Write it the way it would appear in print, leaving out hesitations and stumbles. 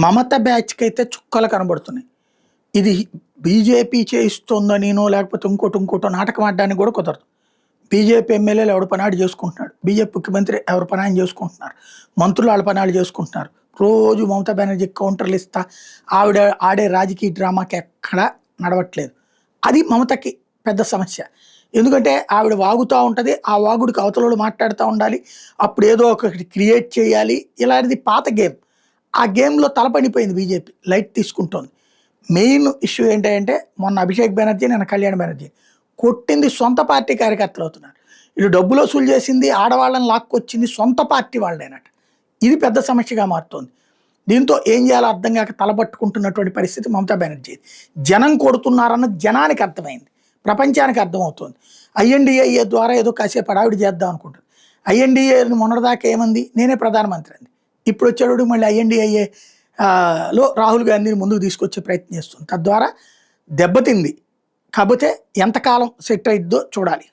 మమత బ్యాచ్కి అయితే చుక్కలు కనబడుతున్నాయి. ఇది బీజేపీ చేయిస్తోందనినో లేకపోతే ఇంకోటో నాటకం ఆడడానికి కూడా కుదరదు. బీజేపీ ఎమ్మెల్యేలు ఎవరి పని ఆడు చేసుకుంటున్నాడు. బీజేపీ ముఖ్యమంత్రి ఎవరి పని ఆయన చేసుకుంటున్నారు. మంత్రులు వాళ్ళ పని వాళ్ళు చేసుకుంటున్నారు. రోజు మమతా బెనర్జీకి కౌంటర్లు ఇస్తా ఆవిడ ఆడే రాజకీయ డ్రామాకి ఎక్కడా నడవట్లేదు. అది మమతకి పెద్ద సమస్య. ఎందుకంటే ఆవిడ వాగుతూ ఉంటుంది. ఆ వాగుడికి అవతలలో మాట్లాడుతూ ఉండాలి. అప్పుడు ఏదో ఒకటి క్రియేట్ చేయాలి. ఇలాంటిది పాత గేమ్. ఆ గేమ్లో తలపడిపోయింది బీజేపీ. లైట్ తీసుకుంటోంది. మెయిన్ ఇష్యూ ఏంటంటే మొన్న అభిషేక్ బెనర్జీ, నిన్న కళ్యాణ్ బెనర్జీ కొట్టింది సొంత పార్టీ కార్యకర్తలు అవుతున్నారు. వీళ్ళు డబ్బులు వసూలు చేసింది, ఆడవాళ్ళని లాక్కొచ్చింది సొంత పార్టీ వాళ్ళేనట. ఇది పెద్ద సమస్యగా మారుతోంది. దీంతో ఏం చేయాలో అర్థం కాక తలపట్టుకుంటున్నటువంటి పరిస్థితి మమతా బెనర్జీ. జనం కొడుతున్నారన్న జనానికి అర్థమైంది, ప్రపంచానికి అర్థమవుతోంది. ఐఎన్డిఏ ద్వారా ఏదో కాసేపు హడావిడి చేద్దాం అనుకుంటుంది. ఐఎన్డిఏ మొన్నటిదాకా ఏమంది, నేనే ప్రధానమంత్రి అంది. ఇప్పుడు వచ్చేటప్పుడు మళ్ళీ ఐఎన్డిఏ లో రాహుల్ గాంధీని ముందుకు తీసుకొచ్చే ప్రయత్నం చేస్తుంది. తద్వారా దెబ్బతింది. కాకపోతే ఎంతకాలం సెట్ అయిద్దో చూడాలి.